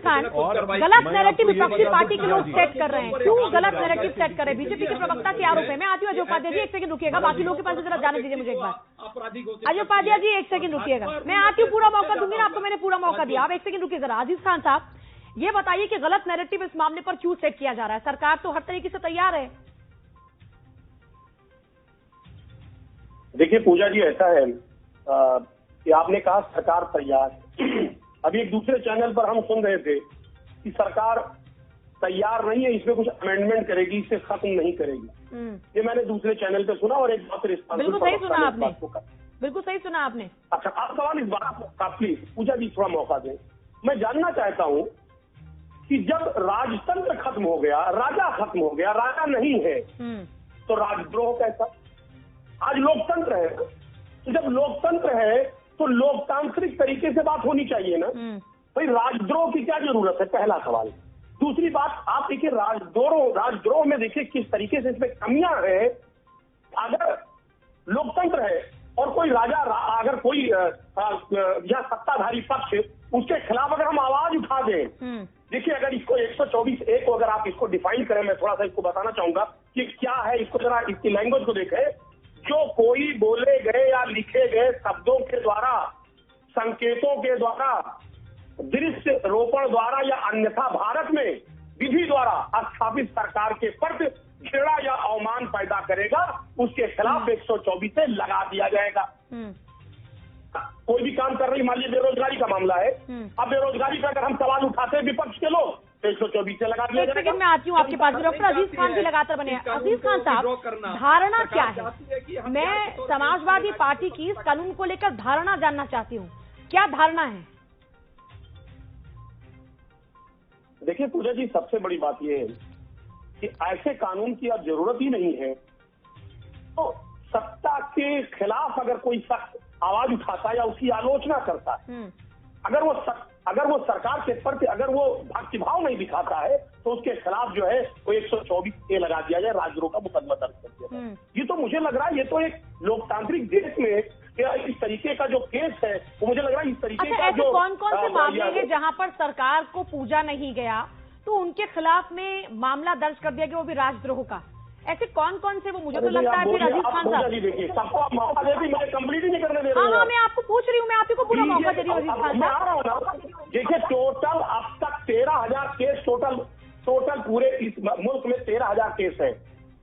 खान, गलत नैरेटिव विपक्षी पार्टी के लोग सेट कर रहे हैं, क्यों गलत नैरेटिव सेट कर रहे हैं? बीजेपी के प्रवक्ता के आरोप है। मैं आती हूँ अजय उपाध्याय जी, एक सेकंड रुकिएगा, बाकी लोगों के पास जरा जाने दीजिए मुझे एक बार। अजय उपाध्याय जी एक सेकंड रुकिएगा, मैं आती हूँ, पूरा मौका दूंगी ना आपको, मैंने पूरा मौका दिया, आप एक सेकंड रुकिए जरा। अजीज खान साहब, ये बताइए कि गलत नैरेटिव इस मामले पर क्यों सेट किया जा रहा है? सरकार तो हर तरीके से तैयार है। देखिए पूजा जी, ऐसा है कि आपने कहा सरकार तैयार। अभी एक दूसरे चैनल पर हम सुन रहे थे कि सरकार तैयार नहीं है, इसमें कुछ अमेंडमेंट करेगी, इसे खत्म नहीं करेगी। ये मैंने दूसरे चैनल पे सुना और एक बात बिल्कुल सही सुना आपने, बिल्कुल सही सुना आपने। अच्छा, आप सवाल इस बात का प्लीज पूजा जी थोड़ा मौका दें। मैं जानना चाहता हूं कि जब राजतंत्र खत्म हो गया, राजा खत्म हो गया, राजा नहीं है, तो राजद्रोह कैसा? आज लोकतंत्र है, तो जब लोकतंत्र है तो लोकतांत्रिक तरीके से बात होनी चाहिए ना। भाई राजद्रोह की क्या जरूरत है? पहला सवाल। दूसरी बात, आप देखिए राजद्रोह में देखिए किस तरीके से इसमें कमियां हैं। अगर लोकतंत्र है और कोई राजा, अगर कोई या सत्ताधारी पक्ष, उसके खिलाफ अगर हम आवाज उठा दें, देखिए अगर इसको 124(a) को अगर आप इसको डिफाइन करें, मैं थोड़ा सा इसको बताना चाहूंगा कि क्या है, इसको जरा इसकी लैंग्वेज को देखें। जो कोई बोले गए या लिखे गए शब्दों के द्वारा, संकेतों के द्वारा, दृश्य रोपण द्वारा या अन्यथा भारत में विधि द्वारा स्थापित सरकार के प्रति घृणा या अवमान पैदा करेगा, उसके खिलाफ 124 से लगा दिया जाएगा। कोई भी काम कर रही, मान लीजिए बेरोजगारी का मामला है, अब बेरोजगारी पर अगर हम सवाल उठाते हैं विपक्ष के लोग, 124 से लगा दिया जाएगा। सेकंड में आती हूँ आपके पास, डॉक्टर अजीज खान भी लगातार बने। अजीज खान साहब, धारणा क्या है? मैं समाजवादी पार्टी की इस कानून को लेकर धारणा जानना चाहती हूँ, क्या धारणा है? देखिए पूजा जी, सबसे बड़ी बात यह है कि ऐसे कानून की अब जरूरत ही नहीं है। तो सत्ता के खिलाफ अगर कोई शख्स आवाज उठाता है या उसकी आलोचना करता है, अगर वो सरकार के प्रति अगर वो भक्तिभाव नहीं दिखाता है, तो उसके खिलाफ जो है वो 124(a) लगा दिया जाए, राजद्रोह का मुकदमा दर्ज कर दिया जाए। ये तो मुझे लग रहा है, ये तो एक लोकतांत्रिक देश में इस तरीके का जो केस है, वो मुझे लग रहा है इस तरीके का जो कौन कौन से मामले हैं जहां पर सरकार को पूजा नहीं गया तो उनके खिलाफ में मामला दर्ज कर दिया गया, वो भी राजद्रोह का? ऐसे कौन कौन से, वो मुझे तो लगता है फिर अजीज खान साहब देखिए, सबको आप मौका दे दी, मैं कंप्लीट ही नहीं करने दे रहा हूँ। हाँ, मैं आपको पूछ रही हूँ, मैं आपको पूरा मौका दे रही हूँ अजीज खान साहब। देखिए टोटल अब तक 13,000 केस टोटल पूरे इस मुल्क में 13,000 केस है,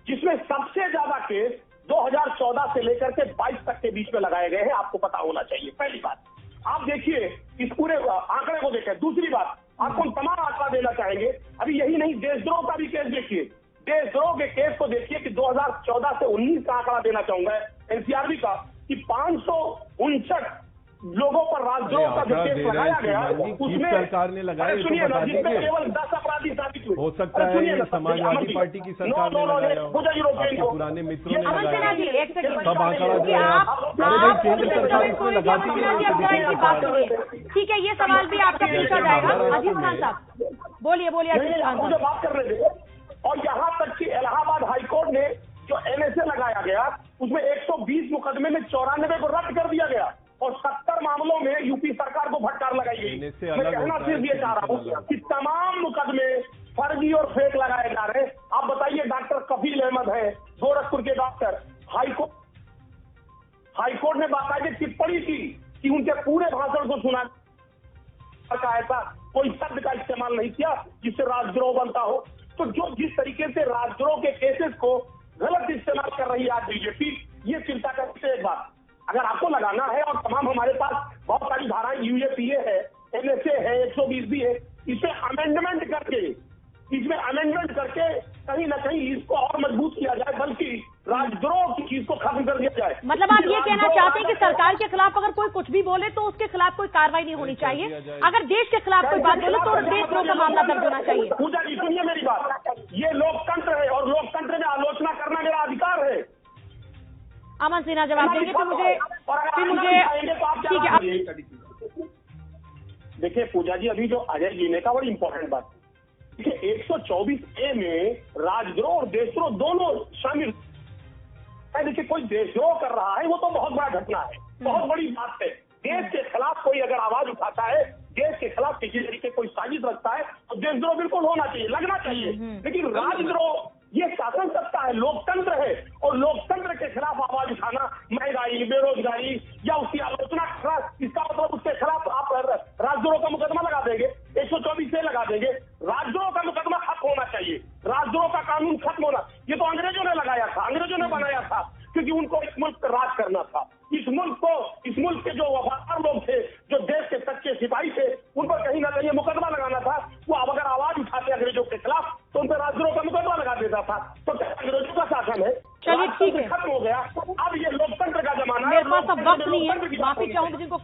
जिसमें सबसे ज्यादा केस 2014 से लेकर के 22 तक के बीच में लगाए गए हैं। आपको पता होना चाहिए। पहली बात आप देखिए, इस पूरे आंकड़े को देखें। दूसरी बात, आपको हम तमाम आंकड़ा देना चाहेंगे। अभी यही नहीं, देशद्रोह का भी केस देखिए, देशद्रोह के केस को देखिए कि 2014 से 19 का आंकड़ा देना चाहूंगा एनसीआरबी का, कि 559 लोगों पर राजद्रोह का जो केस लगाया गया, उसमें सरकार ने लगाया, सुनिए ना, जिसमें केवल 10 अपराधी साबित हुए। हो सकता है ये समाजवादी पार्टी की सरकार ने लगाया हो, पुराने मित्रों ने लगाया, सब आंकड़ा जो है अरे भाई केंद्र सरकार इसमें लगाती है। ठीक है, ये सवाल भी आपका पूछा जाएगा। अजीज खान साहब बोलिए अजीज खान मुझे बात करने दें। और यहाँ तक कि इलाहाबाद हाईकोर्ट ने जो NSA लगाया गया, उसमें 120 मुकदमे में 94 को रद्द कर दिया गया और 70 मामलों में यूपी सरकार को फटकार लगाई गई। मैं कहना सिर्फ ये चाह रहा हूँ कि तमाम मुकदमे फर्जी और फेक लगाए जा रहे हैं। आप बताइए, डॉक्टर कफील अहमद है, गोरखपुर के डॉक्टर, हाईकोर्ट ने बाकायदे टिप्पणी की कि उनके पूरे भाषण को सुना का ऐसा कोई शब्द का इस्तेमाल नहीं किया जिससे राजद्रोह बनता हो। तो जो जिस तरीके से राजद्रोह के केसेस को गलत इस्तेमाल कर रही है आज बीजेपी, ये चिंता करने से एक बात, अगर आपको लगाना है, और तमाम हमारे पास बहुत सारी धाराएं UAPA है, NSA है, 120 भी है, इसमें अमेंडमेंट करके कहीं ना कहीं इसको और मजबूत किया जाए, बल्कि राजद्रोह की चीज को खत्म कर दिया जाए। मतलब आप ये कहना चाहते हैं कि सरकार के खिलाफ अगर कोई कुछ भी बोले तो उसके खिलाफ कोई कार्रवाई नहीं होनी चाहिए, अगर देश के खिलाफ कोई बात बोले तो देशद्रोह का मामला दर्ज होना चाहिए? पूजा जी सुनिए मेरी बात, ये लोकतंत्र है और लोकतंत्र में आलोचना करना मेरा अधिकार है। अमन सिन्हा जवाब देंगे, फिर मुझे ठीक है। देखिए पूजा जी, अभी जो अजय जी ने कहा बड़ी इंपॉर्टेंट बात, देखिए 124(a) में राजद्रोह और देशद्रोह दोनों शामिल है। देखिए कोई देशद्रोह कर रहा है, वो तो बहुत बड़ा घटना है, बहुत बड़ी बात है। देश के खिलाफ कोई अगर आवाज उठाता है, देश के खिलाफ किसी तरीके कोई साजिश रखता है तो देशद्रोह बिल्कुल होना चाहिए, लगना चाहिए। लेकिन राजद्रोह ये शासन सत्ता है, लोकतंत्र है, और लोकतंत्र के खिलाफ आवाज उठाना, महंगाई, बेरोजगारी या उसकी आलोचना करना, इसका मतलब उसके खिलाफ आप राजद्रोह का मुकदमा लगा देंगे, 124 से लगा देंगे। राजद्रोह का मुकदमा खत्म होना चाहिए, राजद्रोह का कानून खत्म होना। ये तो अंग्रेजों ने लगाया था, अंग्रेजों ने बनाया था, क्योंकि उनको इस मुल्क पर राज करना था। इस मुल्क के जो वफादार लोग थे, जो देश के सच्चे सिपाही थे, उन पर कहीं ना कहीं मुकदमा लगाना था। वो अब अगर आवाज उठाते अंग्रेजों के खिलाफ तो उन पर राजद्रोह का मुकदमा लगा देता था। तो क्या अंग्रेजों का शासन है? चलिए ठीक है, खत्म हो गया। अब ये लोकतंत्र का जमाना है। मेरे पास अब वक्त नहीं है, माफी चाहूंगी जिनको